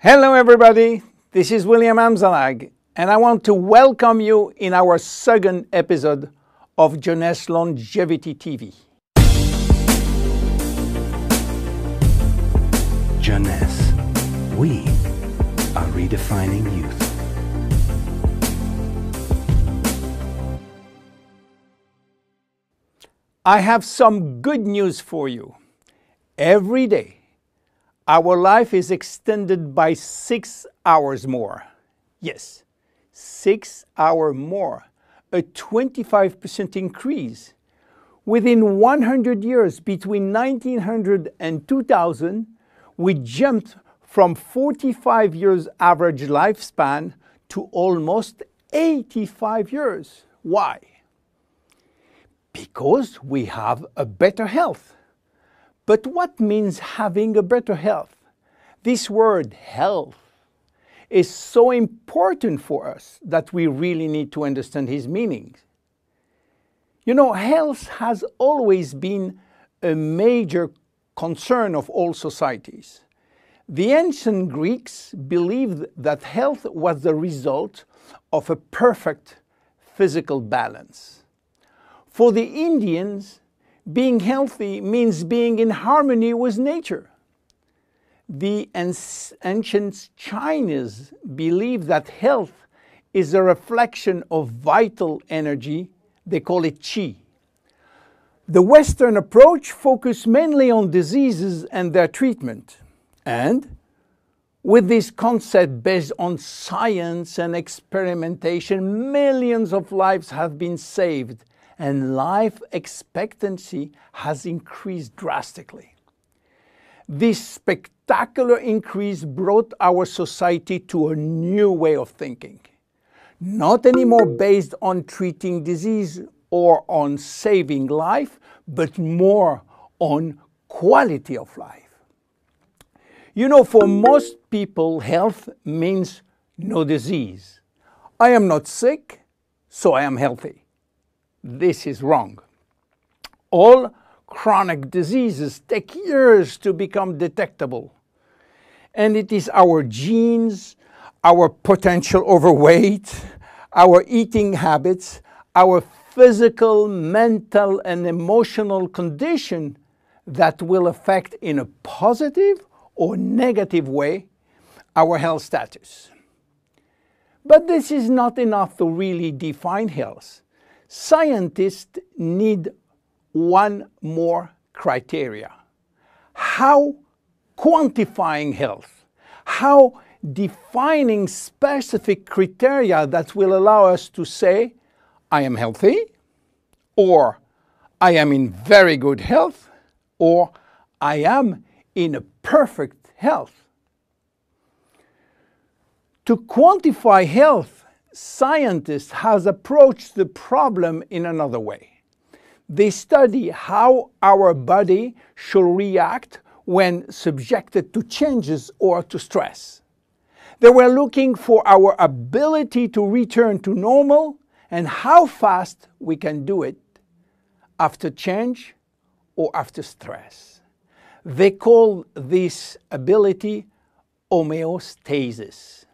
Hello everybody, this is William Amzalag, and I want to welcome you in our second episode of Jeunesse Longevity TV. Jeunesse, we are redefining youth. I have some good news for you. Every day, our life is extended by 6 hours more. Yes, 6 hours more, a 25% increase. Within 100 years, between 1900 and 2000, we jumped from 45 years average lifespan to almost 85 years. Why? Because we have a better health. But what means having a better health? This word health is so important for us that we really need to understand his meaning. You know, health has always been a major concern of all societies. The ancient Greeks believed that health was the result of a perfect physical balance. For the Indians, being healthy means being in harmony with nature. The ancient Chinese believe that health is a reflection of vital energy. They call it qi. The Western approach focuses mainly on diseases and their treatment. And with this concept based on science and experimentation, millions of lives have been saved and life expectancy has increased drastically. This spectacular increase brought our society to a new way of thinking, not anymore based on treating disease or on saving life, but more on quality of life. You know, for most people, health means no disease. I am not sick, so I am healthy. This is wrong. All chronic diseases take years to become detectable. And it is our genes, our potential overweight, our eating habits, our physical, mental, and emotional condition that will affect in a positive or negative way our health status. But this is not enough to really define health. Scientists need one more criteria. How quantifying health, how defining specific criteria that will allow us to say, I am healthy, or I am in very good health, or I am in a perfect health. To quantify health, scientists have approached the problem in another way. They study how our body should react when subjected to changes or to stress. They were looking for our ability to return to normal and how fast we can do it after change or after stress. They call this ability homeostasis.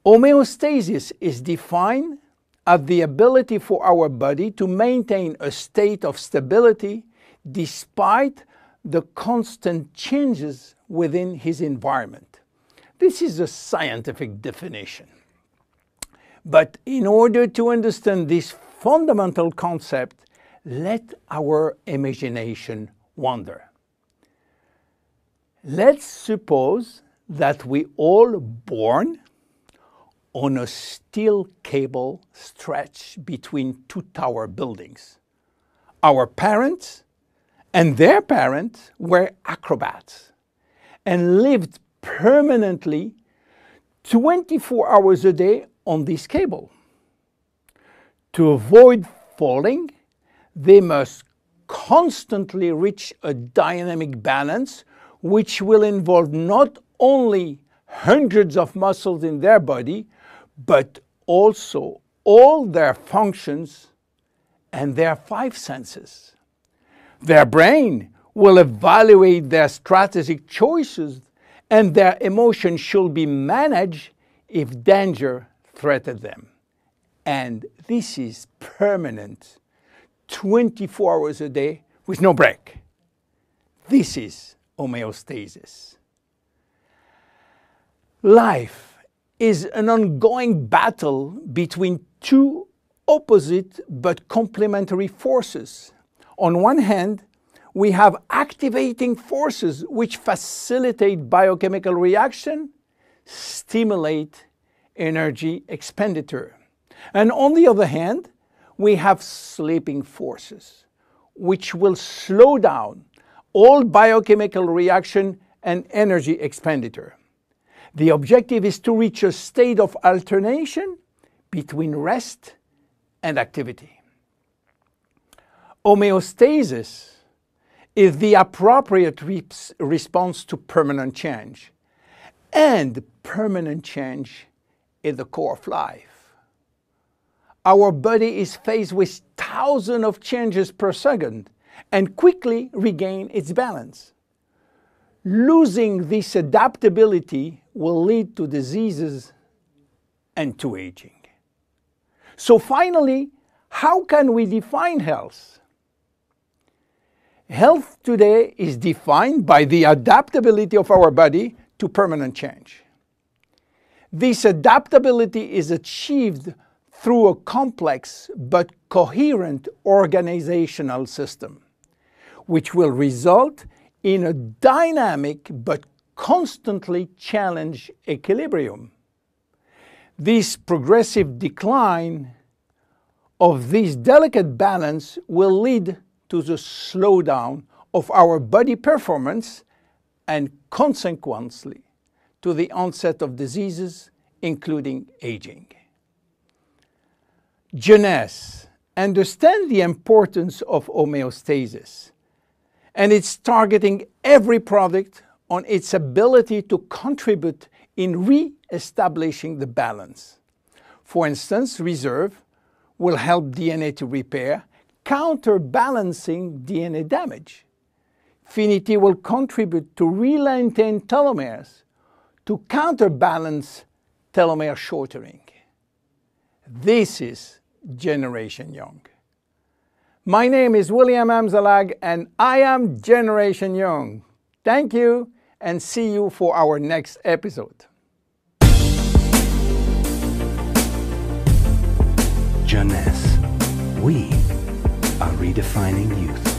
Homeostasis is defined as the ability for our body to maintain a state of stability despite the constant changes within his environment. This is a scientific definition. But in order to understand this fundamental concept, let our imagination wander. Let's suppose that we all born on a steel cable stretched between two tower buildings. Our parents and their parents were acrobats and lived permanently 24 hours a day on this cable. To avoid falling, they must constantly reach a dynamic balance, which will involve not only hundreds of muscles in their body, but also all their functions and their 5 senses. Their brain will evaluate their strategic choices and their emotions should be managed if danger threatens them. And this is permanent, 24 hours a day with no break. This is homeostasis. Life is an ongoing battle between two opposite but complementary forces. On one hand, we have activating forces which facilitate biochemical reaction, stimulate energy expenditure. And on the other hand, we have sleeping forces which will slow down all biochemical reaction and energy expenditure. The objective is to reach a state of alternation between rest and activity. Homeostasis is the appropriate response to permanent change. And permanent change is the core of life. Our body is faced with thousands of changes per second and quickly regains its balance. Losing this adaptability will lead to diseases and to aging. So finally, how can we define health? Health today is defined by the adaptability of our body to permanent change. This adaptability is achieved through a complex but coherent organizational system, which will result in a dynamic but constantly challenged equilibrium. This progressive decline of this delicate balance will lead to the slowdown of our body performance and consequently to the onset of diseases, including aging. Jeunesse understands the importance of homeostasis, and it's targeting every product on its ability to contribute in re-establishing the balance. For instance, Reserve will help DNA to repair, counterbalancing DNA damage. Finity will contribute to re-lengthen telomeres to counterbalance telomere shortening. This is Generation Young. My name is William Amzalag and I am Generation Young. Thank you and see you for our next episode. Jeunesse. We are redefining youth.